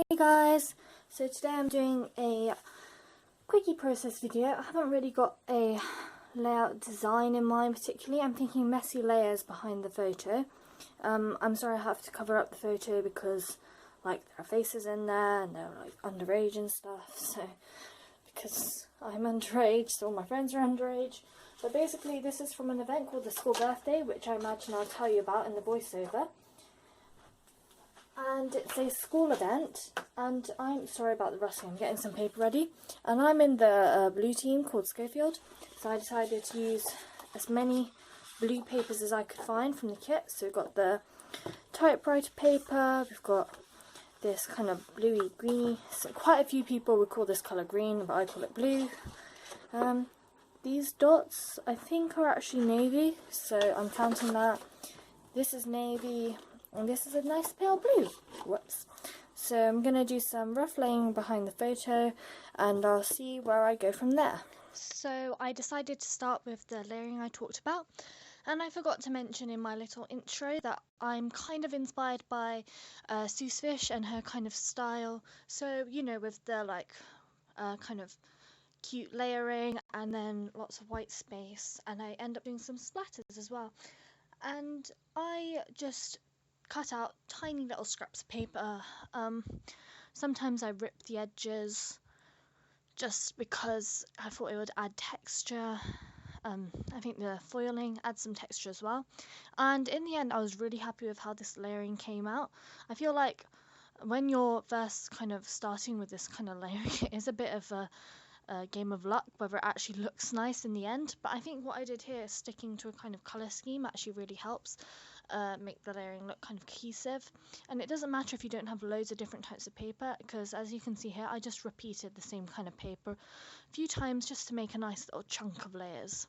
Hey guys, so today I'm doing a quickie process video. I haven't really got a layout design in mind particularly. I'm thinking messy layers behind the photo. I'm sorry I have to cover up the photo because like there are faces in there and they're like underage and stuff, so because I'm underage, so all my friends are underage. But basically this is from an event called the School Birthday, which I imagine I'll tell you about in the voiceover. And it's a school event, and I'm sorry about the rustling, I'm getting some paper ready, and I'm in the blue team called Schofield, so I decided to use as many blue papers as I could find from the kit. So we've got the typewriter paper, we've got this kind of bluey greeny, so quite a few people would call this colour green, but I call it blue. These dots I think are actually navy, so I'm counting that. This is navy, and this is a nice pale blue. Whoops. So I'm going to do some rough laying behind the photo and I'll see where I go from there. So I decided to start with the layering I talked about, and I forgot to mention in my little intro that I'm kind of inspired by Seuss Fish and her kind of style. So, you know, with the like kind of cute layering and then lots of white space, and I end up doing some splatters as well. And I just cut out tiny little scraps of paper. Sometimes I rip the edges just because I thought it would add texture. I think the foiling adds some texture as well. And in the end, I was really happy with how this layering came out. I feel like when you're first kind of starting with this kind of layering, it is a bit of a game of luck whether it actually looks nice in the end. But I think what I did here, sticking to a kind of colour scheme, actually really helps make the layering look kind of cohesive. And it doesn't matter if you don't have loads of different types of paper, because as you can see here, I just repeated the same kind of paper a few times just to make a nice little chunk of layers.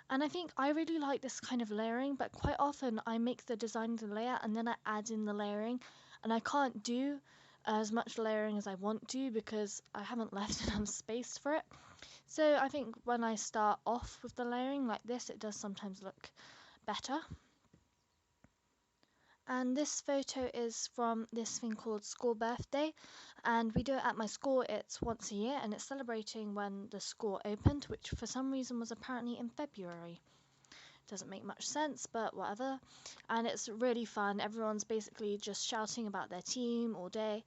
And I think I really like this kind of layering, but quite often I make the design of the layer and then I add in the layering, and I can't do as much layering as I want to because I haven't left enough space for it. So I think when I start off with the layering like this, it does sometimes look better. And this photo is from this thing called School Birthday, and we do it at my school. It's once a year and it's celebrating when the school opened, which for some reason was apparently in February. Doesn't make much sense, but whatever. And it's really fun. Everyone's basically just shouting about their team all day.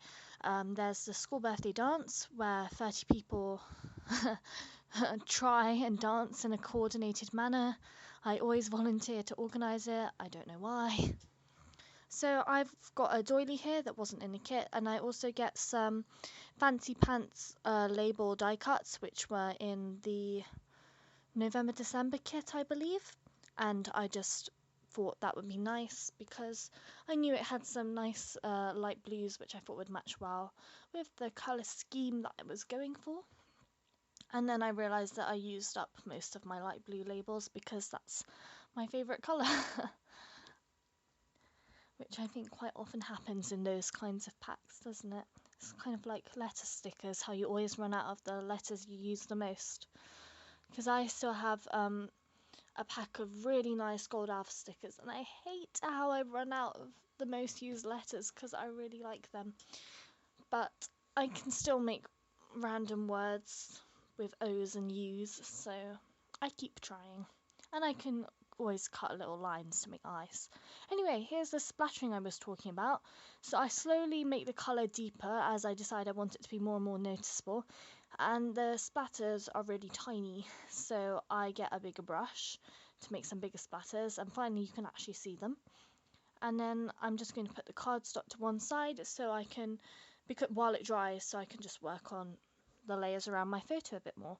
There's the school birthday dance where 30 people try and dance in a coordinated manner. I always volunteer to organise it. I don't know why. So I've got a doily here that wasn't in the kit, and I also get some Fancy Pants label die cuts, which were in the November-December kit, I believe. And I just thought that would be nice because I knew it had some nice light blues, which I thought would match well with the colour scheme that I was going for. And then I realised that I used up most of my light blue labels because that's my favourite colour. Which I think quite often happens in those kinds of packs, doesn't it? It's kind of like letter stickers, how you always run out of the letters you use the most. Because I still have a pack of really nice gold alpha stickers, and I hate how I run out of the most used letters because I really like them. But I can still make random words with O's and U's, so I keep trying. And I can always cut little lines to make eyes. Anyway, here's the splattering I was talking about. So I slowly make the colour deeper as I decide I want it to be more and more noticeable. And the splatters are really tiny, so I get a bigger brush to make some bigger splatters, and finally you can actually see them. And then I'm just going to put the cardstock to one side so I can, because while it dries, so I can just work on the layers around my photo a bit more.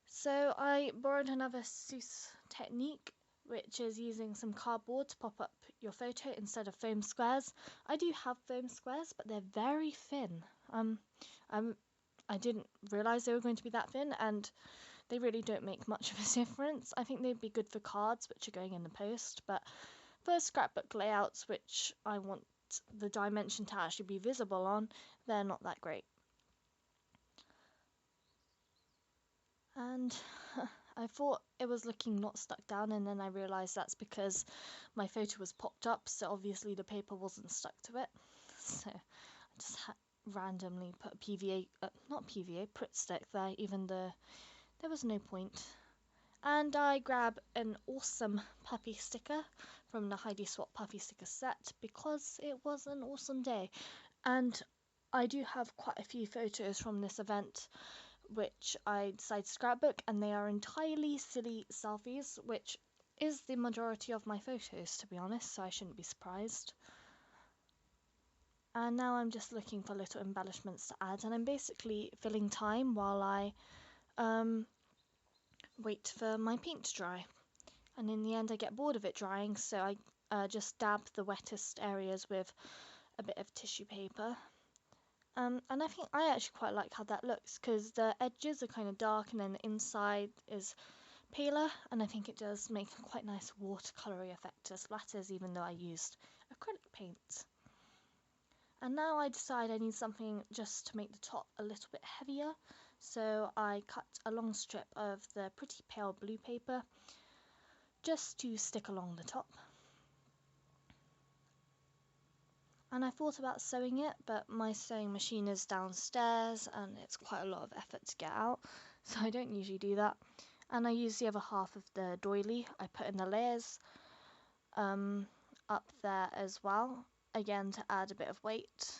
So I borrowed another Seuss technique, which is using some cardboard to pop up your photo instead of foam squares. I do have foam squares, but they're very thin. I didn't realise they were going to be that thin, and they really don't make much of a difference. I think they'd be good for cards, which are going in the post, but for scrapbook layouts, which I want the dimension to actually be visible on, they're not that great. And I thought it was looking not stuck down, and then I realised that's because my photo was popped up, so obviously the paper wasn't stuck to it. So I just randomly put a PVA, not PVA, Pritt stick there, even though there was no point. And I grab an awesome puppy sticker from the Heidi Swap puppy sticker set because it was an awesome day. And I do have quite a few photos from this event which I decided to scrapbook, and they are entirely silly selfies, which is the majority of my photos, to be honest, so I shouldn't be surprised. And now I'm just looking for little embellishments to add, and I'm basically filling time while I wait for my paint to dry. And in the end I get bored of it drying, so I just dab the wettest areas with a bit of tissue paper. And I think I actually quite like how that looks, because the edges are kind of dark and then the inside is paler, and I think it does make a quite nice watercolory effect to splatters, even though I used acrylic paint. And now I decide I need something just to make the top a little bit heavier, so I cut a long strip of the pretty pale blue paper just to stick along the top. And I thought about sewing it, but my sewing machine is downstairs and it's quite a lot of effort to get out, so I don't usually do that. And I use the other half of the doily. I put in the layers up there as well, again to add a bit of weight.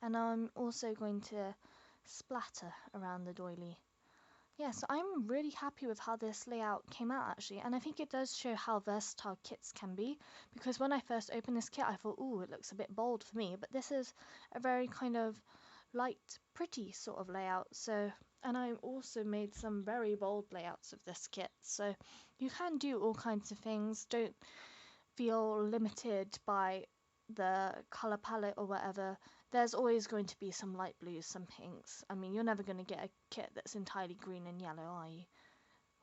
And I'm also going to splatter around the doily. Yeah, so I'm really happy with how this layout came out actually, and I think it does show how versatile kits can be, because when I first opened this kit I thought, ooh, it looks a bit bold for me, but this is a very kind of light, pretty sort of layout. So, and I also made some very bold layouts of this kit, so you can do all kinds of things. Don't feel limited by the colour palette or whatever. There's always going to be some light blues, some pinks. I mean, you're never going to get a kit that's entirely green and yellow, are you?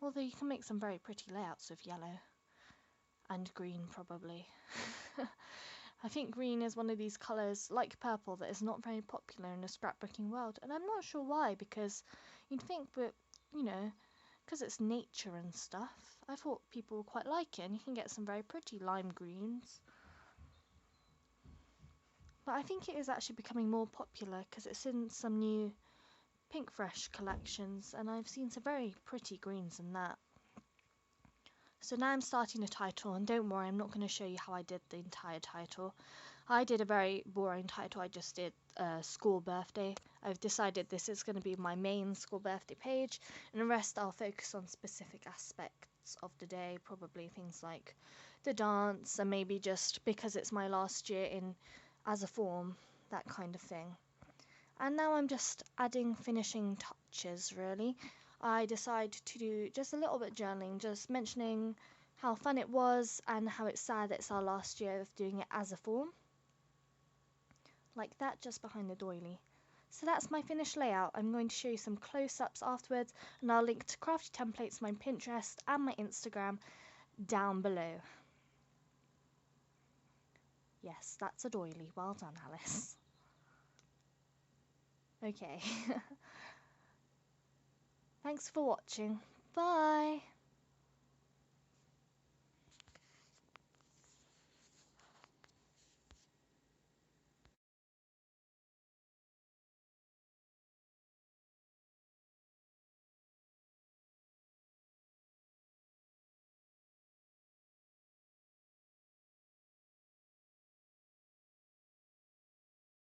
Although you can make some very pretty layouts with yellow. And green, probably. I think green is one of these colours, like purple, that is not very popular in the scrapbooking world. And I'm not sure why, because you'd think that, you know, because it's nature and stuff, I thought people would quite like it, and you can get some very pretty lime greens. But I think it is actually becoming more popular because it's in some new Pink Fresh collections, and I've seen some very pretty greens in that. So now I'm starting the title, and don't worry, I'm not going to show you how I did the entire title. I did a very boring title. I just did school birthday. I've decided this is going to be my main school birthday page, and the rest I'll focus on specific aspects of the day, probably things like the dance, and maybe just because it's my last year in as a form, that kind of thing. And now I'm just adding finishing touches, really. I decided to do just a little bit of journaling, just mentioning how fun it was and how it's sad that it's our last year of doing it as a form. Like that, just behind the doily. So that's my finished layout. I'm going to show you some close-ups afterwards, and I'll link to crafty templates, my Pinterest and my Instagram down below. Yes, that's a doily. Well done, Alice. Okay. Thanks for watching. Bye!